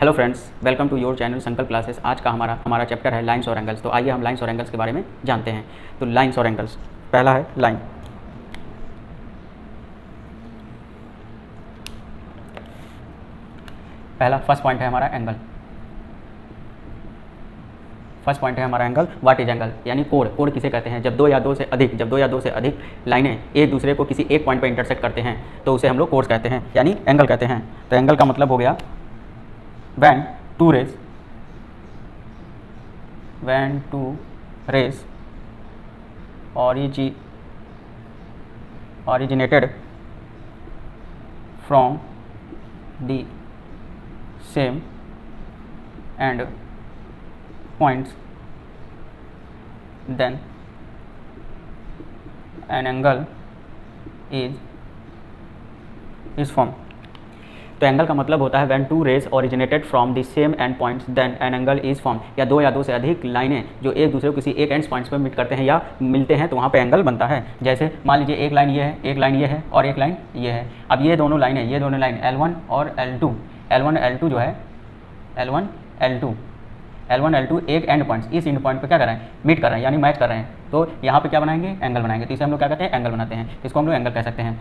Hello friends, welcome to your channel Sankalp classes. आज का हमारा चैप्टर है लाइंस और एंगल्स। तो आइए हम लाइंस और एंगल्स के बारे में जानते हैं। तो लाइंस और एंगल्स, पहला है लाइन। पहला फर्स्ट पॉइंट है हमारा एंगल। फर्स्ट पॉइंट है हमारा एंगल। What is angle? यानी कोण। कोण किसे कहते हैं? जब दो या दो से अधिक लाइनें एक दूसरे को किसी एक पॉइंट पर इंटरसेक्ट करते हैं तो उसे हम लोग कोण कहते हैं, यानी एंगल कहते हैं। तो एंगल का मतलब हो गया when two rays originated from the same end points, then an angle is formed। तो एंगल का मतलब होता है when two rays originated from the same end points then an angle is form. या दो से अधिक लाइनें जो एक दूसरे को किसी एक एंड पॉइंट्स पर मीट करते हैं या मिलते हैं तो वहाँ पे एंगल बनता है। जैसे मान लीजिए एक लाइन ये है, एक लाइन ये है और एक लाइन ये है। अब ये दोनों लाइन L1 और L2, L1 L2 जो है L1 L2 एक एंड पॉइंट्स इस एंड पॉइंट पे क्या कर रहे हैं? मीट कर रहे हैं, यानी मैच कर रहे हैं। तो यहाँ पे क्या बनाएंगे? एंगल बनाएंगे। तो इसे हम लोग क्या कहते हैं? एंगल बनाते हैं। इसको हम लोग एंगल कह सकते हैं।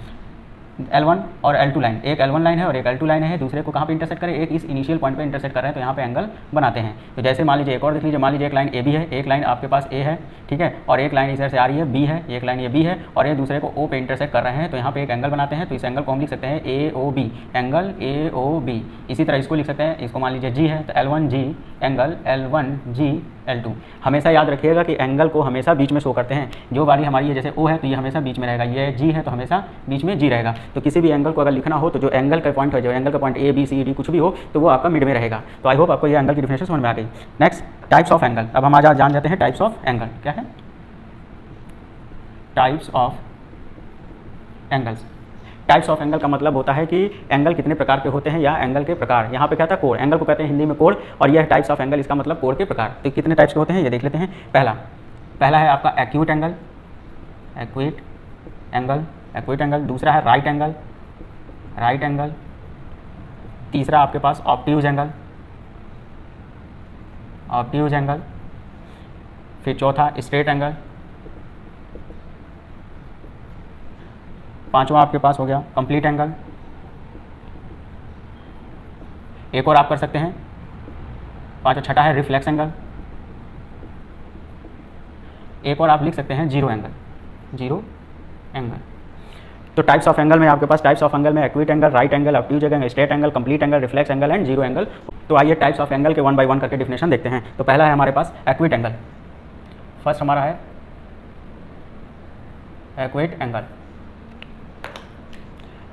L1 और L2 लाइन, एक L1 लाइन है और एक L2 लाइन है, दूसरे को कहाँ पे इंटरसेक्ट करें? एक इस इनिशियल पॉइंट पे इंटरसेक्ट कर रहे हैं, तो यहाँ पे एंगल बनाते हैं। तो जैसे मान लीजिए एक और देख लीजिए, मान लीजिए एक लाइन AB है, एक लाइन आपके पास A है, ठीक है, और एक लाइन इधर से आ रही है B है, एक लाइन ये B है और ये दूसरे को O पे इंटरसेक्ट कर रहे हैं, तो यहाँ पे एक एंगल बनाते हैं। तो इस एंगल को हम लिख सकते हैं AOB, एंगल AOB। इसी तरह इसको लिख सकते हैं, इसको मान लीजिए G है तो L1G, एंगल L1G L2। हमेशा याद रखिएगा कि एंगल को हमेशा बीच में शो करते हैं। जो वाली हमारी ये जैसे O है तो ये हमेशा बीच में रहेगा, ये G है तो हमेशा बीच में G रहेगा। तो किसी भी एंगल को अगर लिखना हो तो जो एंगल का पॉइंट है, जो एंगल का point A B C D कुछ भी हो तो वो आपका मिड में रहेगा। तो आई होप आपको ये एंगल की डिफिनेशन समझ में आ गई। Next, types of angle. अब हम आज जान जाते हैं टाइप्स ऑफ एंगल क्या है। Types of angles. Types of angle का मतलब होता है कि एंगल कितने प्रकार के होते हैं या एंगल के प्रकार। यहाँ पे क्या था? कोण। एंगल को कहते हैं हिंदी में कोण और यह टाइप्स ऑफ एंगल, इसका मतलब कोण के प्रकार। तो कितने टाइप्स के होते हैं ये देख लेते हैं। पहला है आपका एक्यूट एंगल। दूसरा है राइट एंगल। तीसरा आपके पास ऑब्ट्यूज एंगल। फिर चौथा स्ट्रेट एंगल। पांचवा आपके पास हो गया कंप्लीट एंगल। एक और आप कर सकते हैं छठा है रिफ्लेक्स एंगल। एक और आप लिख सकते हैं जीरो एंगल। तो टाइप्स ऑफ एंगल में आपके पास acute angle, right angle, obtuse angle, straight angle, complete angle, reflex angle and zero angle. तो आइए टाइप्स ऑफ एंगल के वन बाय वन करके डिफिनेशन देखते हैं। तो पहला है हमारे पास एक्यूट एंगल। फर्स्ट हमारा है एक्यूट एंगल।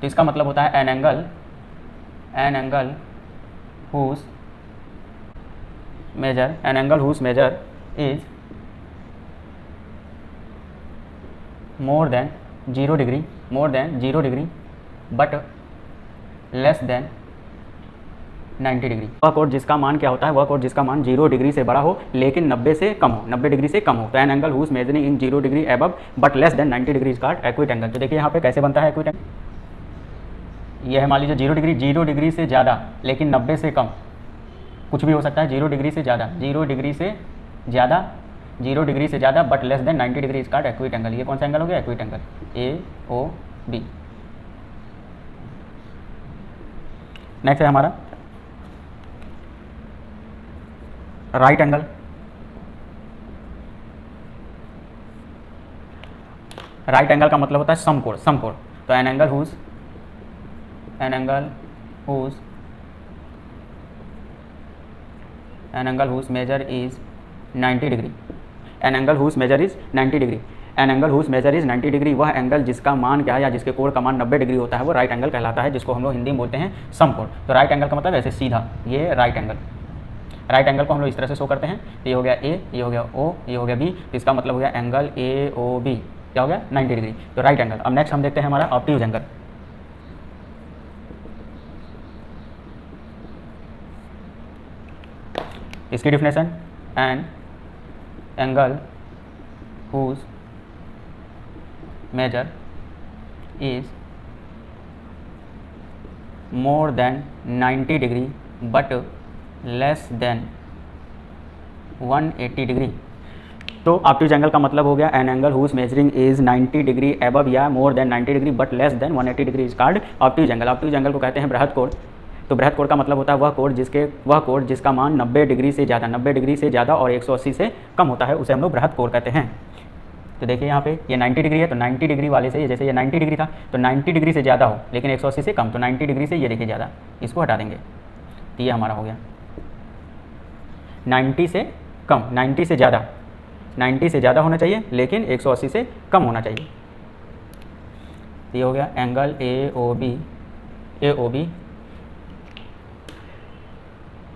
तो इसका मतलब होता है N angle whose measure is more than 0 degree but less than 90 degree. वह कोण जिसका मान क्या होता है? वह कोण जिसका मान 0 डिग्री से बड़ा हो लेकिन 90 डिग्री से कम हो। तो N angle whose measuring in 0 degree above but less than 90 degree is called acute angle. तो देखिए यहाँ पे कैसे बनता है एक्यूट एंगल। यह है मान लीजिए 0 डिग्री से ज़्यादा लेकिन 90 से कम, कुछ भी हो सकता है। 0 डिग्री से ज़्यादा बट लेस देन 90 डिग्री इसका एक्यूट एंगल। ये कौन सा एंगल हो गया? Acute angle AOB। नेक्स्ट है हमारा राइट एंगल। राइट एंगल का मतलब होता है समकोण। तो N angle whose measure is 90 degree. An angle whose measure is 90 degree. वह एंगल जिसका मान क्या है या जिसके कोण का मान 90 डिग्री होता है वो राइट एंगल कहलाता है, जिसको हम लोग हिंदी में बोलते हैं समकोण। तो राइट एंगल का मतलब ऐसे सीधा, ये राइट एंगल को हम लोग इस तरह से शो करते हैं। ये हो गया A, ये हो गया O, ये हो गया B। तो इसका मतलब हो गया एंगल AOB क्या हो गया? 90 डिग्री। तो राइट एंगल। अब नेक्स्ट हम देखते हैं हमारा ऑब्ट्यूज एंगल। इसकी definition, an angle whose measure is more than 90 degree but less than 180 degree. तो ऑब्ट्यूज एंगल का मतलब हो गया an angle whose measuring is 90 degree above या more than 90 degree but less than 180 degree is called obtuse angle. Obtuse angle को कहते हैं बृहद कोण। तो बृहद कोण का मतलब होता है वह कोण जिसका मान 90 डिग्री से ज़्यादा और 180 से कम होता है, उसे हम लोग बृहद कोण कहते हैं। तो देखिए यहाँ पे ये 90 डिग्री है, तो 90 डिग्री वाले से जैसे ये 90 डिग्री था तो 90 डिग्री से ज़्यादा हो लेकिन 180 से कम, तो 90 डिग्री से ये देखिए ज़्यादा, इसको हटा देंगे तो ये हमारा हो गया 90 से कम, 90 से ज़्यादा, 90 से ज़्यादा होना चाहिए लेकिन 180 से कम होना चाहिए। तो ये हो गया एंगल ए ओ बी।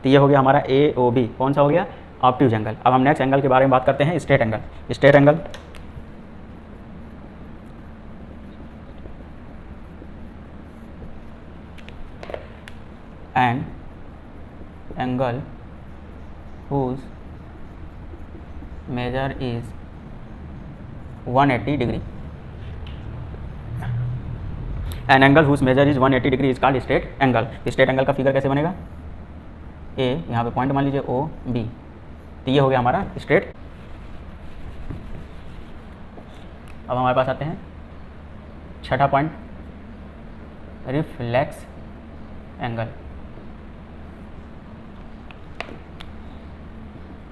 तो ये हो गया हमारा ए ओ बी, कौन सा हो गया? Obtuse angle. अब हम नेक्स्ट एंगल के बारे में बात करते हैं, straight angle. Straight angle and angle whose measure is 180 degree. An angle whose measure is 180 degree is called straight angle. Straight angle का फिगर कैसे बनेगा? ए, यहाँ पे पॉइंट मान लीजिए ओ बी, तो ये हो गया हमारा स्ट्रेट। अब हमारे पास आते हैं छठा point, reflex angle.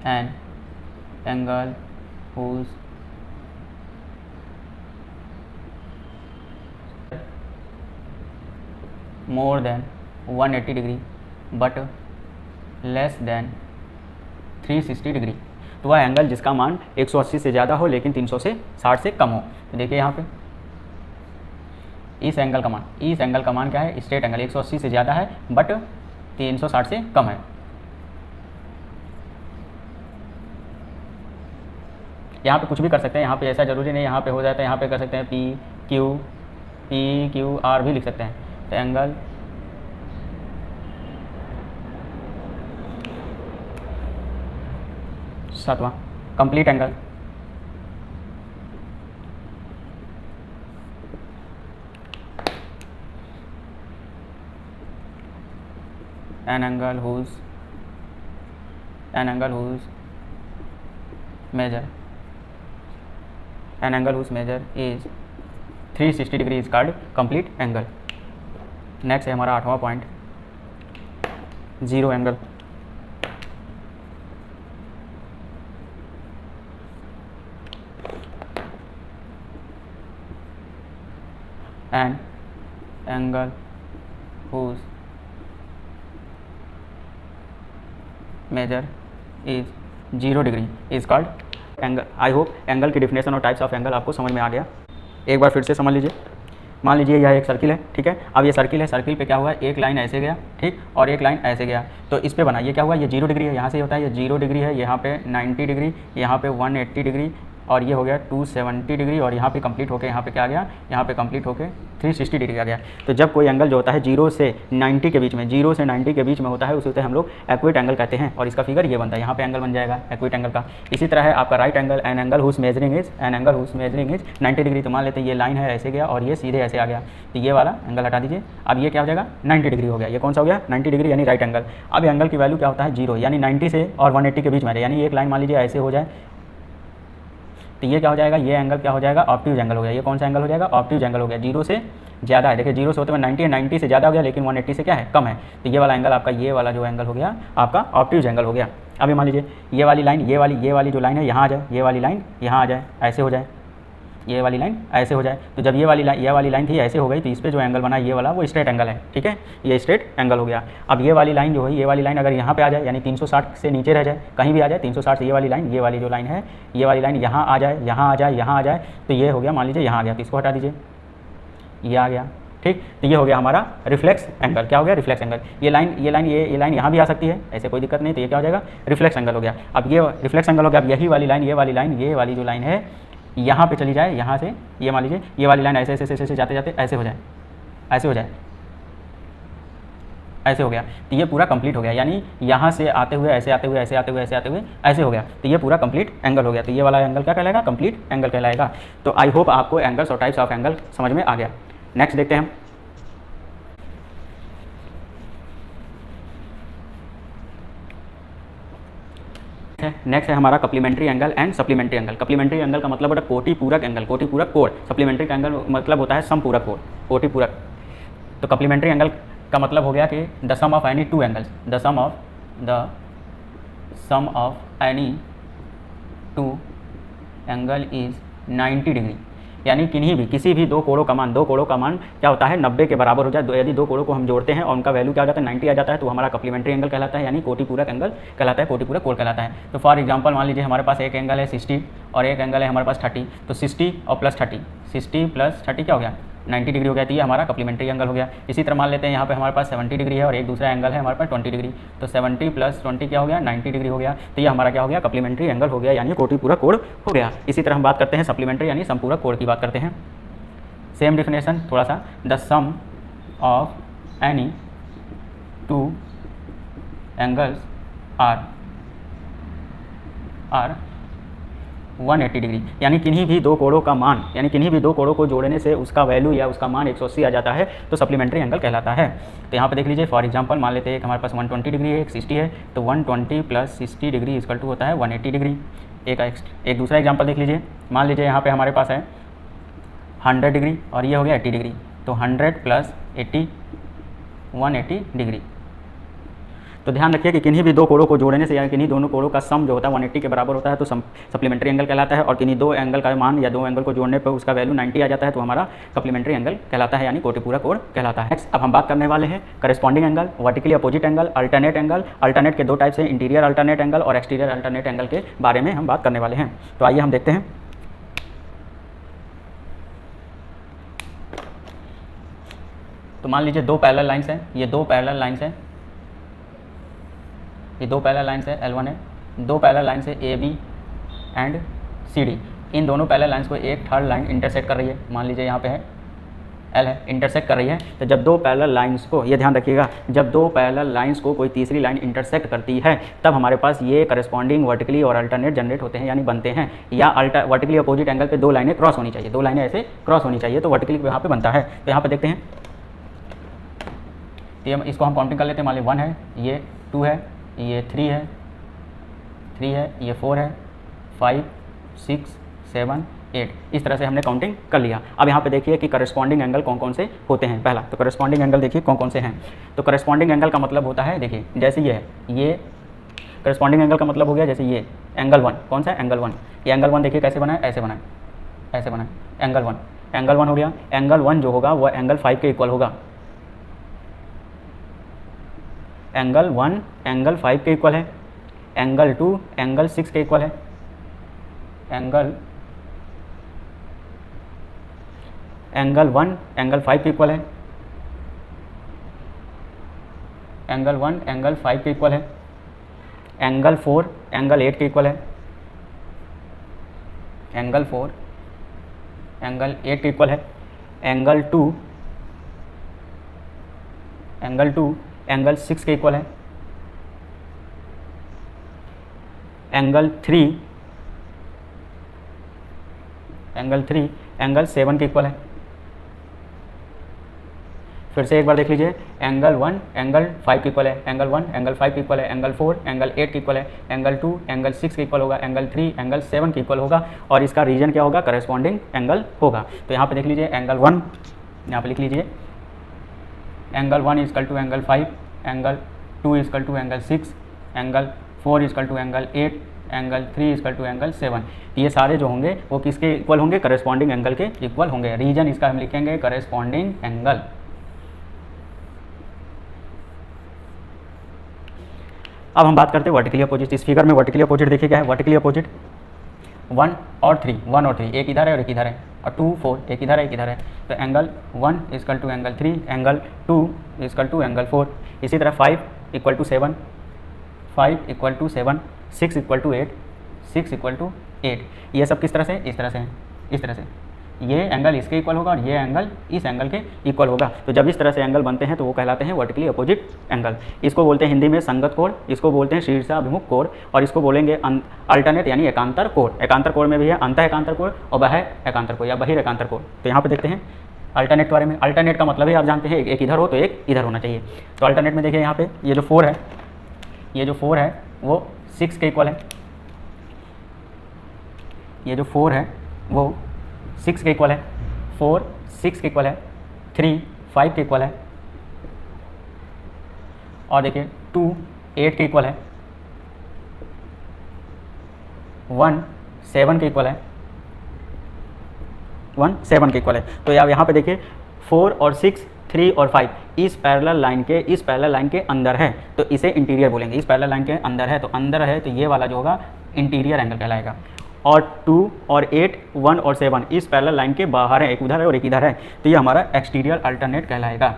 An angle whose more than 180 degree but less than 360 degree. तो वह एंगल जिसका मान 180 से ज़्यादा हो लेकिन 360 से कम हो। तो देखिए यहाँ पे इस एंगल का मान क्या है? स्ट्रेट एंगल 180 से ज़्यादा है बट 360 से कम है। यहाँ पे कुछ भी कर सकते हैं, यहाँ पे ऐसा जरूरी नहीं यहाँ पे हो जाता है, यहाँ पे कर सकते हैं पी क्यू आर भी लिख सकते हैं। तो एंगल सातवां, complete angle. An angle whose measure is 360 degree is called complete angle. Next है हमारा आठवां point, zero angle. An angle whose measure is 0 degree is called angle. I hope angle की डिफिनेशन और टाइप्स ऑफ एंगल आपको समझ में आ गया। एक बार फिर से समझ लीजिए। मान लीजिए यह एक सर्किल है, ठीक है। अब ये सर्किल है, सर्किल पे क्या हुआ? एक लाइन ऐसे गया, ठीक, और एक लाइन ऐसे गया। तो इस पे बना, ये क्या हुआ? ये 0 डिग्री है, यहाँ से होता है ये 0 डिग्री है, यहाँ पे 90 डिग्री, यहाँ पे 180 डिग्री और ये हो गया 270 डिग्री और यहाँ पे कंप्लीट होके यहाँ पे क्या आ गया? यहाँ पे कंप्लीट होके 360 डिग्री आ गया। तो जब कोई एंगल जो होता है 0 से 90 के बीच में, 0 से 90 के बीच में होता है, उसे हम लोग एक्विट एंगल कहते हैं और इसका फिगर ये बनता है, यहाँ पे एंगल बन जाएगा एक्विट एंगल का। इसी तरह है आपका right angle, an angle whose measuring is 90 degree. तो मान लेते हैं ये लाइन है ऐसे गया और ये सीधे ऐसे आ गया, तो ये वाला एंगल हटा दीजिए। अब ये क्या हो जाएगा? 90 डिग्री हो गया। ये कौन सा हो गया? 90 डिग्री यानी राइट एंगल। अब एंगल की वैल्यू क्या होता है? 0, यानी 90 से और 180 के बीच में, यानी एक लाइन मान लीजिए ऐसे हो जाए, तो ये क्या हो जाएगा? ये एंगल क्या हो जाएगा? ऑब्ट्यूज एंगल हो गया। ये कौन सा एंगल हो जाएगा? ऑब्ट्यूज एंगल हो गया। 0 से ज़्यादा है, देखिए 0 से होते हुए 90 है, 90 से ज़्यादा हो गया लेकिन 180 से क्या है? कम है। तो ये वाला एंगल आपका, ये वाला जो एंगल हो गया आपका ऑब्ट्यूज एंगल हो गया। अभी मान लीजिए ये वाली लाइन, ये वाली जो लाइन है यहाँ आ जाए, ये वाली लाइन यहाँ आ जाए, ऐसे हो जाए, ये वाली लाइन ऐसे हो जाए। तो जब ये वाली लाइन थी ऐसे हो गई, तो इस पर जो एंगल बना ये वाला, वो स्ट्रेट एंगल है, ठीक है, ये स्ट्रेट एंगल हो गया। अब ये वाली लाइन जो है, ये वाली लाइन अगर यहाँ पे आ जाए, यानी 360 से नीचे रह जाए, कहीं भी आ जाए 360 से, ये वाली लाइन, ये वाली जो लाइन है, ये वाली लाइन यहाँ आ जाए, यहाँ आ जाए, यहाँ आ जाए, तो ये हो गया, मान लीजिए यहाँ आ गया, तो इसको हटा दीजिए, ये आ गया, ठीक। तो ये हो गया हमारा रिफ्लेक्स एंगल। क्या हो गया? Reflex angle. ये लाइन यहाँ भी आ सकती है, ऐसे कोई दिक्कत नहीं। तो ये क्या हो जाएगा? रिफ्लेक्स एंगल हो गया। अब ये रिफ्लेक्स एंगल हो गया। अब यही वाली लाइन, ये वाली जो लाइन है यहाँ पे चली जाए, यहाँ से ये मान लीजिए ये वाली लाइन ऐसे जाते जाते ऐसे हो जाए, ऐसे हो जाए, ऐसे हो गया। तो ये पूरा कंप्लीट हो गया, यानी यहाँ से आते हुए ऐसे आते हुए ऐसे आते हुए ऐसे आते हुए ऐसे हो गया। तो ये पूरा कंप्लीट एंगल हो गया। तो ये वाला एंगल क्या कहलाएगा? कंप्लीट एंगल कहलाएगा। तो आई होप आपको एंगल्स और टाइप्स ऑफ एंगल समझ में आ गया। नेक्स्ट देखते हैं हम। नेक्स्ट है हमारा complementary angle and supplementary angle. Complementary angle का मतलब होता है कोटि पूरक एंगल, कोटि पूरक कोण। सप्लीमेंट्री का एंगल मतलब होता है समपूरक कोण, कोटि पूरक। तो कप्लीमेंट्री एंगल का मतलब हो गया कि the sum of any two angles, the sum of any two angle is 90 degree, यानी किन्हीं भी किसी भी दो कोणों का मान क्या होता है 90 के बराबर हो जाए। यदि दो कोणों को हम जोड़ते हैं और उनका वैल्यू क्या हो जाता है 90 आ जाता है तो हमारा कप्लीमेंट्री एंगल कहलाता है, यानी कोटि पूरक एंगल कहलाता है, कोटि पूरक कोण कहलाता है। तो फॉर एग्जांपल मान लीजिए हमारे पास एक एंगल है 60 और एक एंगल है हमारे पास 30, तो 60 और प्लस 30, 60 प्लस 30 क्या हो गया 90 डिग्री हो गया। तो ये हमारा कप्लीमेंट्री एंगल हो गया। इसी तरह मान लेते हैं यहाँ पे हमारे पास 70 डिग्री है और एक दूसरा एंगल है हमारे पास 20 डिग्री, तो 70 प्लस 20 क्या हो गया 90 डिग्री हो गया। तो ये हमारा क्या हो गया कप्लीमेंट्री एंगल हो गया, यानी कोटि पूरक कोण हो गया। इसी तरह हम बात करते हैं सप्लीमेंट्री यानी समपूरक कोण की बात करते हैं। सेम डिफिनेशन थोड़ा सा, the sum of any two angles are 180 degree, यानी किन्हीं भी दो कोणों का मान, यानी किन्हीं भी दो कोणों को जोड़ने से उसका वैल्यू या उसका मान 180 आ जाता है तो सप्लीमेंट्री एंगल कहलाता है। तो यहाँ पे देख लीजिए फॉर एग्जांपल मान लेते हैं एक हमारे पास 120 डिग्री है, एक 60 है, तो 120 प्लस 60 डिग्री इक्वल टू होता है 180 डिग्री। एक दूसरा एग्जाम्पल देख लीजिए, मान लीजिए यहाँ पे हमारे पास है 100 डिग्री और ये हो गया 80 डिग्री, तो 100 प्लस 80 180 डिग्री। तो ध्यान रखिए कि किन्हीं भी दो कोणों को जोड़ने से या किन्हीं दोनों कोणों का सम जो होता है 180 के बराबर होता है तो सप्लीमेंट्री एंगल कहलाता है, और किन्हीं दो एंगल का मान या दो एंगल को जोड़ने पर उसका वैल्यू 90 आ जाता है तो हमारा कप्लीमेंट्री एंगल कहलाता है, यानी कोटि पूरक कोण कहलाता है। अब हम बात करने वाले हैं corresponding angle, vertically opposite angle, alternate angle. Alternate के दो टाइप्स हैं, इंटीरियर अल्टरनेट एंगल और एक्सटीरियर अल्टरनेट एंगल के बारे में हम बात करने वाले हैं। तो आइए हम देखते हैं। तो मान लीजिए दो पैरेलल लाइंस हैं, ये दो पैरेलल लाइंस हैं, ये दो पैरेलल लाइंस है L1 है, दो पैरेलल लाइंस है AB एंड CD। इन दोनों पैरेलल लाइंस को एक थर्ड लाइन इंटरसेक्ट कर रही है, मान लीजिए यहाँ पे है L है, इंटरसेक्ट कर रही है। तो जब दो पैरेलल लाइंस को, ये ध्यान रखिएगा, जब दो पैरेलल लाइंस को कोई तीसरी लाइन इंटरसेक्ट करती है तब हमारे पास ये करस्पॉन्डिंग वर्टिकली और अल्टरनेट जनरेट होते हैं, यानी बनते हैं। या वर्टिकली अपोजिट एंगल पे दो लाइनें क्रॉस होनी चाहिए, दो लाइनें ऐसे क्रॉस होनी चाहिए, तो वर्टिकली यहाँ पे बनता है। तो यहाँ पे देखते हैं, तो इसको हम काउंटिंग कर लेते हैं। मान लीजिए 1 है, ये 2 है, ये 3 है, ये 4 है, 5 6 7 8, इस तरह से हमने काउंटिंग कर लिया। अब यहाँ पे देखिए कि करस्पॉन्डिंग एंगल कौन कौन से होते हैं। पहला तो करस्पॉन्डिंग एंगल देखिए कौन कौन से हैं। तो करस्पॉन्डिंग एंगल का मतलब होता है, देखिए जैसे ये है, ये करस्पॉन्डिंग एंगल का मतलब हो गया जैसे ये एंगल 1, कौन सा एंगल 1, ये एंगल 1 देखिए कैसे बना है, ऐसे बना है, ऐसे बना है, एंगल 1 हो गया। एंगल 1 जो होगा वह एंगल 5 के इक्वल होगा, एंगल 1 एंगल 5 के इक्वल है, एंगल 2 एंगल 6 के इक्वल है, एंगल 1 एंगल 5 के इक्वल है, एंगल 1 एंगल 5 के इक्वल है, एंगल 4 एंगल 8 के इक्वल है, एंगल 4 एंगल 8 के इक्वल है, एंगल 2 एंगल 6 के इक्वल है, एंगल 3 एंगल 7 के इक्वल है। फिर से एक बार देख लीजिए, एंगल 1 एंगल 5 के इक्वल है, एंगल 1 एंगल 5 के इक्वल है, एंगल 4 एंगल 8 के इक्वल है, एंगल 2 एंगल 6 के इक्वल होगा, एंगल 3 एंगल 7 के इक्वल होगा, और इसका रीजन क्या होगा, करस्पॉन्डिंग एंगल होगा। तो यहाँ पे देख लीजिए एंगल 1, यहाँ पे लिख लीजिए angle 1 equal to angle 5, angle 2 equal to angle 6, angle 4 equal to angle 8, angle 3 equal to angle 7। ये सारे जो होंगे वो किसके इक्वल होंगे, करस्पॉन्डिंग एंगल के इक्वल होंगे। रीजन इसका हम लिखेंगे करस्पॉन्डिंग एंगल। अब हम बात करते हैं वर्टिकली अपोजिट। इस फिगर में वर्टिकली अपोजिट देखिए क्या है, वर्टिकली अपोजिट 1 और 3, एक इधर है और एक इधर है, और 2 4 एक इधर है एक इधर है। तो angle 1 equal to angle 3, angle 2 equal to angle 4। इसी तरह 5 equal to 7, 5 equal to 7, 6 equal to 8, 6 equal to 8। ये सब किस तरह से, इस तरह से, इस तरह से। ये एंगल इसके इक्वल होगा और ये एंगल इस एंगल के इक्वल होगा। तो जब इस तरह से एंगल बनते हैं तो वो कहलाते हैं वर्टिकली अपोजिट एंगल। इसको बोलते हैं हिंदी में संगत कोण, इसको बोलते हैं शीर्षाभिमुख कोण, और इसको बोलेंगे अल्टरनेट यानी एकांतर कोण। एकांतर कोण में भी है अंतः एकांतर कोण और बाह्य एकांतर कोण या बहिर एकांतर कोण। तो यहाँ पे देखते हैं अल्टरनेट के बारे में। अल्टरनेट का मतलब है आप जानते हैं एक इधर हो तो एक इधर होना चाहिए। तो अल्टरनेट में देखिए यहाँ पे ये जो 4 है, ये जो 4 है वो 6 के इक्वल है, ये जो 4 है वो 6 के इक्वल है, 4 6 के इक्वल है, 3 5 के इक्वल है, और देखिए 2 8 के इक्वल है, 1 7 के इक्वल है, 1 7 के इक्वल है। तो यहाँ पे देखिए 4 और 6 3 और 5 इस पैरेलल लाइन के अंदर है, तो इसे इंटीरियर बोलेंगे। इस पैरेलल लाइन के अंदर है, तो अंदर है तो ये वाला जो होगा इंटीरियर एंगल कहलाएगा। और 2 और 8 1 और 7 इस पैरेलल लाइन के बाहर है, एक उधर है और एक इधर है, तो ये हमारा एक्सटीरियर अल्टरनेट कहलाएगा।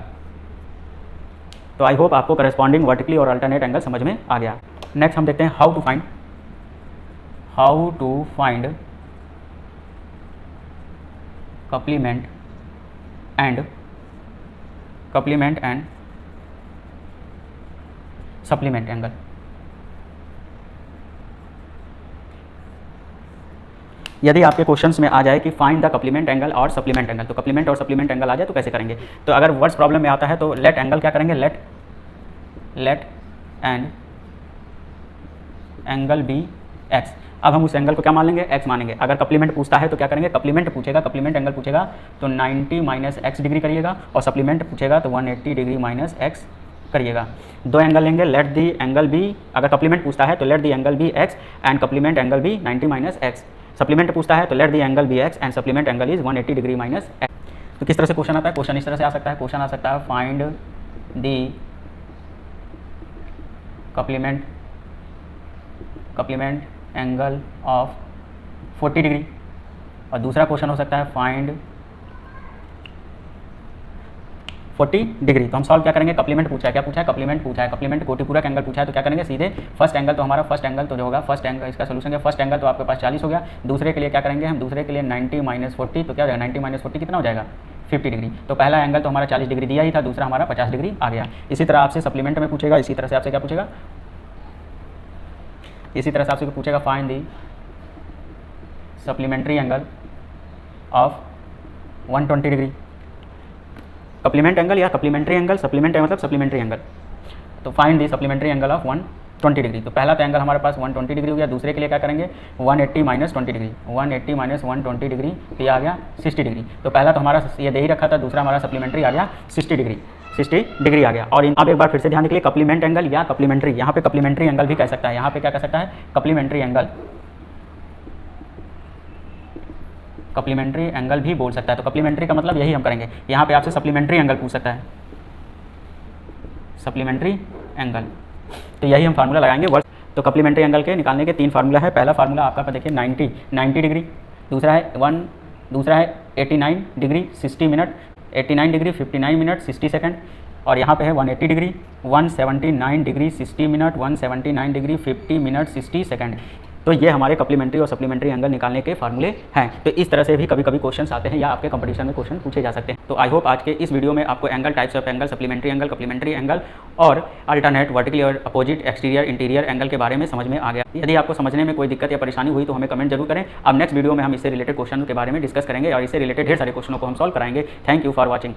तो आई होप आपको करस्पॉन्डिंग वर्टिकली और अल्टरनेट एंगल समझ में आ गया। नेक्स्ट हम देखते हैं how to find complement and supplement angle. यदि आपके क्वेश्चंस में आ जाए कि फाइंड द कॉम्प्लीमेंट एंगल और सप्लीमेंट एंगल, तो कॉम्प्लीमेंट और सप्लीमेंट एंगल आ जाए तो कैसे करेंगे? तो अगर वर्ड्स प्रॉब्लम में आता है तो लेट एंगल क्या करेंगे, let and angle be x. अब हम उस एंगल को क्या मान लेंगे, एक्स मानेंगे। अगर कॉम्प्लीमेंट पूछता है तो क्या करेंगे, कॉम्प्लीमेंट एंगल पूछेगा तो 90 माइनस एक्स डिग्री करिएगा, और सप्लीमेंट पूछेगा तो 180 डिग्री माइनस एक्स करिएगा। दो एंगल लेंगे, लेट दी एंगल बी, अगर कॉम्प्लीमेंट पूछता है तो let the angle be x and complement angle be 90 minus x. Supplement पूछता है तो let the angle be x and supplement angle is 180 degree minus x. तो किस तरह से क्वेश्चन आता है, क्वेश्चन इस तरह से आ सकता है, क्वेश्चन आ सकता है find the complement angle of 40 degree, और दूसरा क्वेश्चन हो सकता है फाइंड 40 डिग्री। तो हम सॉल्व क्या करेंगे, कॉम्प्लीमेंट पूछा है, क्या पूछा है, कॉम्प्लीमेंट पूछा है, कॉम्प्लीमेंट कोटिपूरक एंगल पूछा है, तो क्या करेंगे सीधे फर्स्ट एंगल, तो हमारा फर्स्ट एंगल तो जो होगा फर्स्ट एंगल, इसका सोल्यूशन है फर्स्ट एंगल तो आपके पास 40 हो गया। दूसरे के लिए क्या करेंगे हम, दूसरे के लिए 90 माइनस 40, तो क्या हो जाएगा 90 माइनस 40 कितना हो जाएगा 50 डिग्री। तो पहला एंगल तो हमारा 40 डिग्री दिया ही था, दूसरा हमारा 50 डिग्री आ गया। इसी तरह आपसे सप्लीमेंट में पूछेगा, इसी तरह से आपसे क्या पूछेगा, इसी तरह से आपसे पूछेगा find the supplementary angle of 120 degree. Complement angle या सप्लीमेंट्री एंगल, सप्लीमेंट मतलब सप्लीमेंट्री एंगल, तो find the supplementary angle of 120 degree. तो पहला तो एंगल हमारे पास 120 डिग्री हो गया, दूसरे के लिए क्या करेंगे 180 माइनस 20 डिग्री, 180 माइनस 120 डिग्री, तो ये आ गया 60 डिग्री। तो पहला तो हमारा ये दे ही रखा था, दूसरा हमारा सप्लीमेंट्री आ गया 60 डिग्री आ गया। और अब एक बार फिर से ध्यान रखिए, कॉम्प्लीमेंट एंगल या कॉम्प्लीमेंट्री, यहाँ पे कॉम्प्लीमेंट्री एंगल भी कह सकता है, यहाँ पे क्या कह सकता है कॉम्प्लीमेंट्री एंगल भी बोल सकता है। तो कॉम्प्लीमेंट्री का मतलब यही हम करेंगे, यहाँ पे आपसे सप्लीमेंट्री एंगल पूछ सकता है, सप्लीमेंट्री एंगल, तो यही हम फार्मूला लगाएंगे वर्ड। तो कॉम्प्लीमेंट्री एंगल के निकालने के 3 फार्मूला है। पहला फार्मूला आपका देखिए 90 डिग्री, दूसरा है 89 degree 60 minute, 89 degree 59 minute 60 second, और यहाँ पे है 180 degree 179 degree 60 minute, 179 degree 50 minute 60 second. तो ये हमारे कॉम्प्लीमेंट्री और सप्लीमेंट्री एंगल निकालने के फार्मूले हैं। तो इस तरह से भी कभी कभी क्वेश्चंस आते हैं या आपके कंपटीशन में क्वेश्चन पूछे जा सकते हैं। तो आई होप आज के इस वीडियो में आपको angle, types of angle, supplementary angle, complementary angle और अल्टरनेट, वर्टिकली और अपोजिट, एक्सटीरियर, इंटीरियर एंगल के बारे में समझ में आ गया। यदि आपको समझने में कोई दिक्कत या परेशानी हुई तो हमें कमेंट जरूर करें। अब नेक्स्ट वीडियो में हम इससे रिलेटेड क्वेश्चन के बारे में डिस्कस करेंगे और इससे रिलेटेड ढेर सारे क्वेश्चनों को हम सॉल्व कराएंगे। Thank you for watching.